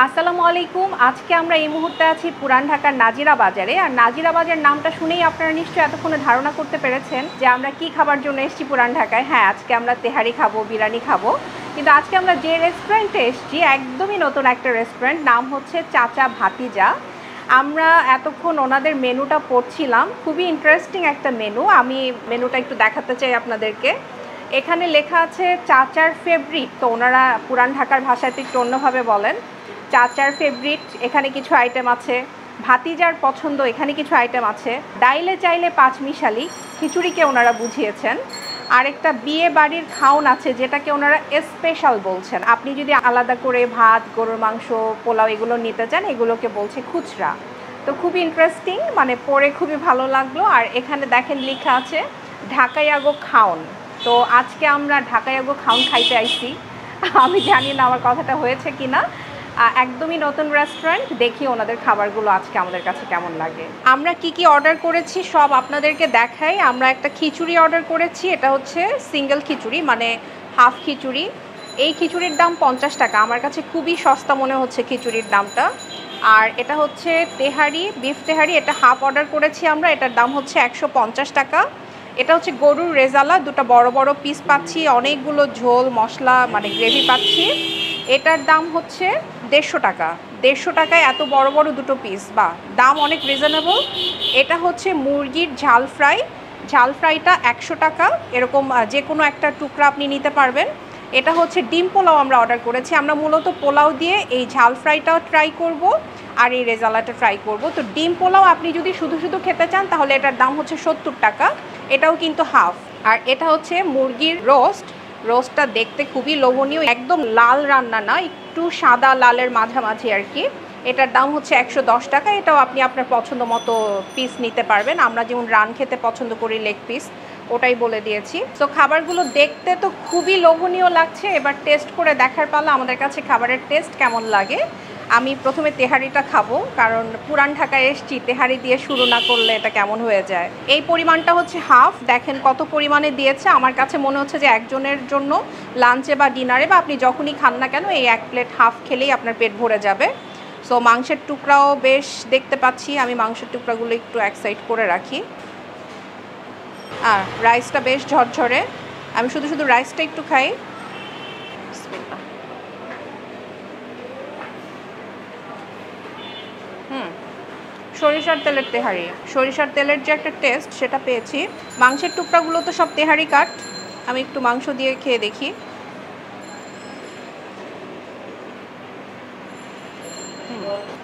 আসসালামু আলাইকুম। আজকে আমরা এই মুহূর্তে আছি পুরান ঢাকার নাজিরা বাজারে। আর নাজিরা বাজার নামটা শুনেই আপনারা নিশ্চয়ই এতক্ষণে ধারণা করতে পেরেছেন যে আমরা কি খাবার জন্য এসেছি পুরান ঢাকায়। হ্যাঁ, আজকে আমরা তেহারি খাবো, বিরিয়ানি খাবো। কিন্তু আজকে আমরা যে রেস্টুরেন্টে এসেছি একদমই নতুন একটা রেস্টুরেন্ট, নাম হচ্ছে চাচা ভাতিজা। আমরা এতক্ষণ ওনাদের মেনুটা পড়ছিলাম, খুবই ইন্টারেস্টিং একটা মেনু। আমি মেনুটা একটু দেখাতে চাই আপনাদেরকে। এখানে লেখা আছে চাচার ফেভারিট, তো ওনারা পুরান ঢাকার ভাষাতে একটু অন্যভাবে বলেন। চাচার ফেভারিট এখানে কিছু আইটেম আছে, ভাতিজার পছন্দ এখানে কিছু আইটেম আছে, ডাইলে চাইলে পাঁচমিশালি খিচুড়িকে ওনারা বুঝিয়েছেন। আরেকটা বিয়ে বাড়ির খাওন আছে যেটাকে ওনারা স্পেশাল বলছেন। আপনি যদি আলাদা করে ভাত, গরুর মাংস, পোলাও এগুলো নিতে চান এগুলোকে বলছে খুচরা। তো খুবই ইন্টারেস্টিং, মানে পড়ে খুবই ভালো লাগলো। আর এখানে দেখেন লেখা আছে ঢাকাইয়াগো খাওন। তো আজকে আমরা ঢাকাইয়াগো খাওন খাইতে আইছি। আমি জানি না আমার কথাটা হয়েছে কি না। একদমই নতুন রেস্টুরেন্ট, দেখি ওনাদের খাবারগুলো আজকে আমাদের কাছে কেমন লাগে। আমরা কি অর্ডার করেছি সব আপনাদেরকে দেখাই। আমরা একটা খিচুড়ি অর্ডার করেছি, এটা হচ্ছে সিঙ্গেল খিচুড়ি, মানে হাফ খিচুড়ি। এই খিচুড়ির দাম 50 টাকা, আমার কাছে খুবই সস্তা মনে হচ্ছে খিচুড়ির দামটা। আর এটা হচ্ছে তেহারি, বিফ তেহারি, এটা হাফ অর্ডার করেছি আমরা, এটার দাম হচ্ছে 150 টাকা। এটা হচ্ছে গরুর রেজালা, দুটো বড় বড় পিস পাচ্ছি, অনেকগুলো ঝোল মশলা মানে গ্রেভি পাচ্ছি। এটার দাম হচ্ছে 150 টাকা। 150 টাকায় এত বড় বড় দুটো পিস, বা দাম অনেক রিজনেবল। এটা হচ্ছে মুরগির ঝাল ফ্রাই, ঝাল ফ্রাইটা 100 টাকা। এরকম যে কোনো একটা টুকরা আপনি নিতে পারবেন। এটা হচ্ছে ডিম পোলাও আমরা অর্ডার করেছি। আমরা মূলত পোলাও দিয়ে এই ঝাল ফ্রাইটাও ট্রাই করব আর এই রেজালাটা ট্রাই করব। তো ডিম পোলাও আপনি যদি শুধু শুধু খেতে চান তাহলে এটার দাম হচ্ছে 70 টাকা, এটাও কিন্তু হাফ। আর এটা হচ্ছে মুরগির রোস্ট, রোস্টটা দেখতে খুবই লোভনীয়, একদম লাল রান্না না, একটু সাদা লালের মাঝামাঝি আর কি। এটার দাম হচ্ছে 110 টাকা। এটাও আপনি আপনার পছন্দ মতো পিস নিতে পারবেন। আমরা যেমন রান খেতে পছন্দ করি, লেগ পিস, ওটাই বলে দিয়েছি। তো খাবারগুলো দেখতে তো খুবই লোভনীয় লাগছে, এবার টেস্ট করে দেখার পালা আমাদের কাছে খাবারের টেস্ট কেমন লাগে। আমি প্রথমে তেহারিটা খাবো, কারণ পুরান ঢাকায় এসছি, তেহারি দিয়ে শুরু না করলে এটা কেমন হয়ে যায়। এই পরিমাণটা হচ্ছে হাফ, দেখেন কত পরিমাণে দিয়েছে। আমার কাছে মনে হচ্ছে যে একজনের জন্য লাঞ্চে বা ডিনারে বা আপনি যখনই খান না কেন এই 1 প্লেট হাফ খেলেই আপনার পেট ভরে যাবে। সো মাংসের টুকরাও বেশ দেখতে পাচ্ছি, আমি মাংসের টুকরাগুলো একটু এক সাইড করে রাখি। আর রাইসটা বেশ ঝরঝরে, আমি শুধু শুধু রাইসটা একটু খাই। সরিষার তেলের তেহারি, সরিষার তেলের যে একটা টেস্ট সেটা পেয়েছি। মাংসের টুকরাগুলো তো সব তেহারি কাট, আমি একটু মাংস দিয়ে খেয়ে দেখি।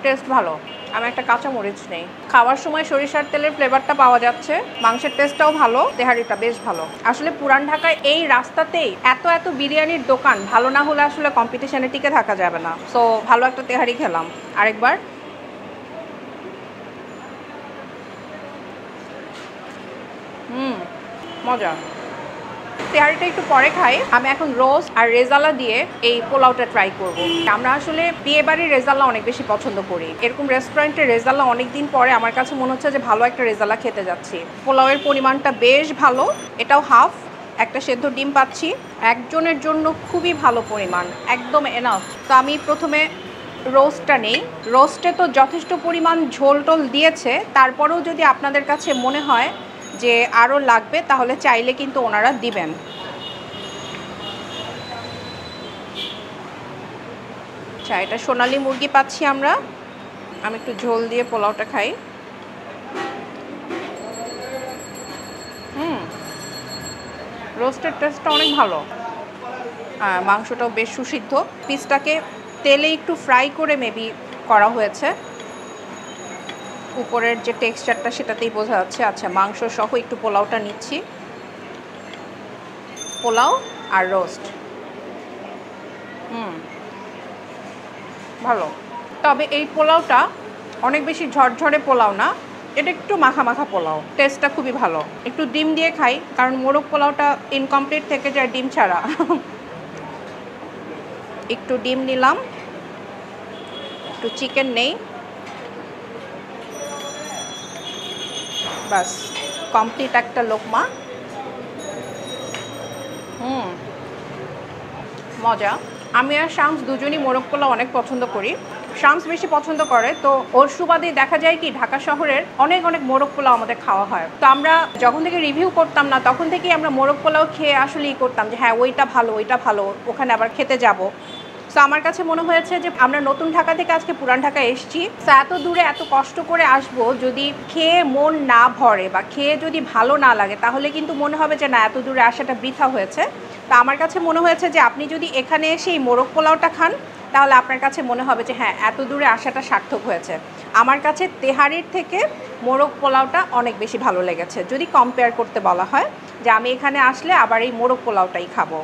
টেস্ট ভালো। আমি একটা কাঁচা মরিচ নেই, খাওয়ার সময় সরিষার তেলের ফ্লেভারটা পাওয়া যাচ্ছে, মাংসের টেস্টটাও ভালো, তেহারিটা বেশ ভালো। আসলে পুরান ঢাকায় এই রাস্তাতেই এত এত বিরিয়ানির দোকান, ভালো না হলে আসলে কম্পিটিশনে টিকে থাকা যাবে না। সো ভালো একটা তেহারি খেলাম। আরেকবার মজা। তেহারিটা একটু পরে খাই। আমি এখন রোস্ট আর রেজালা দিয়ে এই পোলাওটা ট্রাই করব। আমরা আসলে বিয়ে বাড়ির রেজালা অনেক বেশি পছন্দ করি, এরকম রেস্টুরেন্টের রেজালা অনেক দিন পরে আমার কাছে মনে হচ্ছে যে ভালো একটা রেজালা খেতে যাচ্ছি। পোলাওয়ের পরিমাণটা বেশ ভালো, এটাও হাফ, একটা সেদ্ধ ডিম পাচ্ছি, একজনের জন্য খুবই ভালো পরিমাণ, একদম এনাফ। তো আমি প্রথমে রোস্টটা নেই। রোস্টে তো যথেষ্ট পরিমাণ ঝোল টোল দিয়েছে, তারপরেও যদি আপনাদের কাছে মনে হয় যে আরও লাগবে তাহলে চাইলে কিন্তু ওনারা দিবেন। আচ্ছা, এটা সোনালি মুরগি পাচ্ছি আমরা, আমি একটু ঝোল দিয়ে পোলাওটা খাই। রোস্টের টেস্টটা অনেক ভালো, মাংসটাও বেশ সুসিদ্ধ। পিসটাকে তেলে একটু ফ্রাই করে মেবি করা হয়েছে, উপরের যে টেক্সচারটা সেটাতেই বোঝা যাচ্ছে। আচ্ছা, মাংস সহ একটু পোলাওটা নিচ্ছি, পোলাও আর রোস্ট। ভালো, তবে এই পোলাওটা অনেক বেশি ঝরঝরে পোলাও না, এটা একটু মাখা মাখা পোলাও, টেস্টটা খুবই ভালো। একটু ডিম দিয়ে খাই, কারণ মোরগ পোলাওটা ইনকমপ্লিট থেকে যায় ডিম ছাড়া। একটু ডিম নিলাম, একটু চিকেন নেই, বাস কমপ্লিট একটা লোকমা। মজা। আমি আর শামস দুজনই মোরগ পোলাও অনেক পছন্দ করি। শামস বেশি পছন্দ করে, তো ওর সুবাদে দেখা যায় কি ঢাকা শহরের অনেক অনেক মোরগ পোলাও আমাদের খাওয়া হয়। তো আমরা যখন থেকে রিভিউ করতাম না তখন থেকেই আমরা মোরগ পোলাও খেয়ে আসলেই করতাম যে হ্যাঁ ওইটা ভালো, ওখানে আবার খেতে যাব। সো আমার কাছে মনে হয়েছে যে আমরা নতুন ঢাকা থেকে আজকে পুরান ঢাকায় এসেছি, তো এত দূরে এত কষ্ট করে আসবো, যদি খেয়ে মন না ভরে বা খেয়ে যদি ভালো না লাগে তাহলে কিন্তু মনে হবে যে না এত দূরে আসাটা বৃথা হয়েছে। তা আমার কাছে মনে হয়েছে যে আপনি যদি এখানে এসে এই মোরগ পোলাওটা খান তাহলে আপনার কাছে মনে হবে যে হ্যাঁ এত দূরে আসাটা সার্থক হয়েছে। আমার কাছে তেহারির থেকে মোরগ পোলাওটা অনেক বেশি ভালো লেগেছে যদি কম্পেয়ার করতে বলা হয় যে আমি এখানে আসলে আবার এই মোরগ পোলাওটাই খাবো।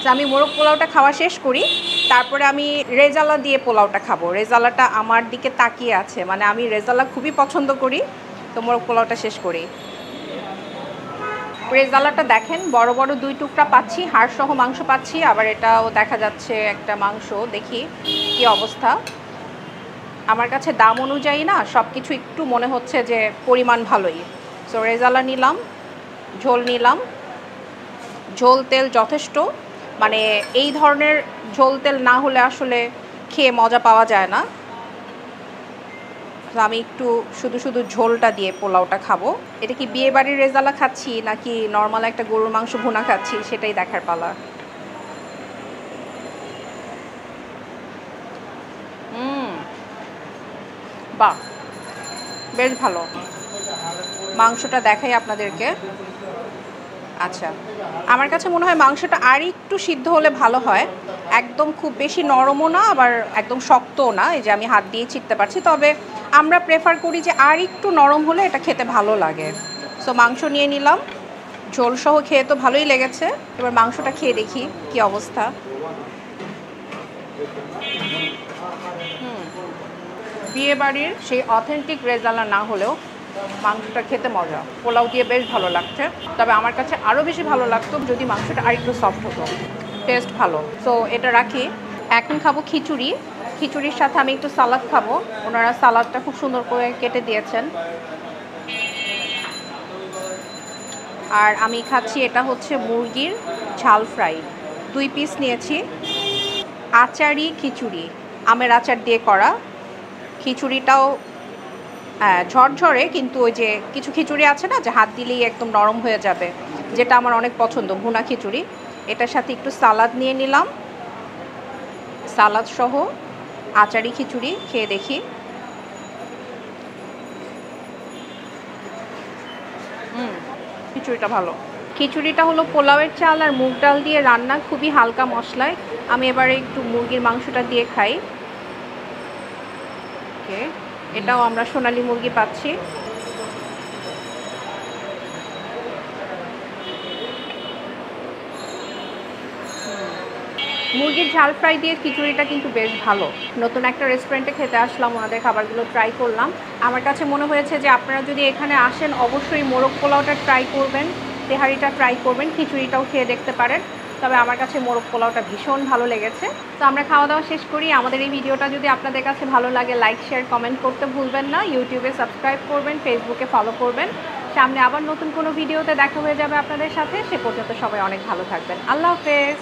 তো আমি মোরগ পোলাওটা খাওয়া শেষ করি, তারপরে আমি রেজালা দিয়ে পোলাওটা খাবো। রেজালাটা আমার দিকে তাকিয়ে আছে, মানে আমি রেজালা খুবই পছন্দ করি। তো মোরগ পোলাওটা শেষ করি। রেজালাটা দেখেন বড় বড় 2 টুকরা পাচ্ছি, হাড় সহ মাংস পাচ্ছি, আবার এটাও দেখা যাচ্ছে একটা মাংস। দেখি কি অবস্থা। আমার কাছে দাম অনুযায়ী না সব কিছু একটু মনে হচ্ছে যে পরিমাণ ভালোই। সো রেজালা নিলাম, ঝোল নিলাম, ঝোল তেল যথেষ্ট, মানে এই ধরনের ঝোল তেল না হলে আসলে খেয়ে মজা পাওয়া যায় না। আমি একটু শুধু শুধু ঝোলটা দিয়ে পোলাওটা খাবো। এটা কি বিয়ে বাড়ির রেজালা খাচ্ছি নাকি নর্মাল একটা গরুর মাংস ভুনা খাচ্ছি সেটাই দেখার পালা। বাহ, বেশ ভালো। মাংসটা দেখাই আপনাদেরকে। আচ্ছা, আমার কাছে মনে হয় মাংসটা আর একটু সিদ্ধ হলে ভালো হয়। একদম খুব বেশি নরমও না আবার একদম শক্তও না, এই যে আমি হাত দিয়ে চিপতে পারছি। তবে আমরা প্রেফার করি যে আর একটু নরম হলে এটা খেতে ভালো লাগে। সো মাংস নিয়ে নিলাম, ঝোল সহ খেয়ে তো ভালোই লেগেছে। এবার মাংসটা খেয়ে দেখি কি অবস্থা। বিয়ে বাড়ির সেই অথেন্টিক রেজালা না হলেও মাংসটা খেতে মজা, পোলাও দিয়ে বেশ ভালো লাগছে। তবে আমার কাছে আরও বেশি ভালো লাগতো যদি মাংসটা আরেকটু সফট হতো, টেস্ট ভালো। সো এটা রাখি। এখন খাবো খিচুড়ি। খিচুড়ির সাথে আমি একটু সালাদ খাবো, ওনারা সালাদটা খুব সুন্দর করে কেটে দিয়েছেন। আর আমি খাচ্ছি এটা হচ্ছে মুরগির ঝাল ফ্রাই, 2 পিস নিয়েছি। আচারি খিচুড়ি, আমের আচার দিয়ে করা। খিচুড়িটাও ঝরঝরে, কিন্তু ওই যে কিছু খিচুড়ি আছে না যে হাত দিলেই একদম নরম হয়ে যাবে, যেটা আমার অনেক পছন্দ, ভুনা খিচুড়ি। এটার সাথে একটু সালাদ নিয়ে নিলাম, সালাদ সহ আচারি খিচুড়ি খেয়ে দেখি। খিচুড়িটা ভালো। খিচুড়িটা হলো পোলাওয়ের চাল আর মুগ ডাল দিয়ে রান্না, খুবই হালকা মশলায়। আমি এবারে একটু মুরগির মাংসটা দিয়ে খাই। ওকে, এটাও আমরা সোনালী মুরগি পাচ্ছি। মুরগির ঝাল ফ্রাই দিয়ে খিচুড়িটা কিন্তু বেশ ভালো। নতুন একটা রেস্টুরেন্টে খেতে আসলাম, ওনাদের খাবারগুলো ট্রাই করলাম। আমার কাছে মনে হয়েছে যে আপনারা যদি এখানে আসেন অবশ্যই মোরগ পোলাওটা ট্রাই করবেন, তেহারিটা ট্রাই করবেন, খিচুড়িটাও খেয়ে দেখতে পারেন। তবে আমার কাছে মোরগ পোলাওটা ভীষণ ভালো লেগেছে। তো আমরা খাওয়া দাওয়া শেষ করি। আমাদের এই ভিডিওটা যদি আপনাদের কাছে ভালো লাগে লাইক শেয়ার কমেন্ট করতে ভুলবেন না। ইউটিউবে সাবস্ক্রাইব করবেন, ফেসবুকে ফলো করবেন। সামনে আবার নতুন কোনো ভিডিওতে দেখা হয়ে যাবে আপনাদের সাথে। সে পর্যন্ত সবাই অনেক ভালো থাকবেন। আল্লাহ হাফেজ।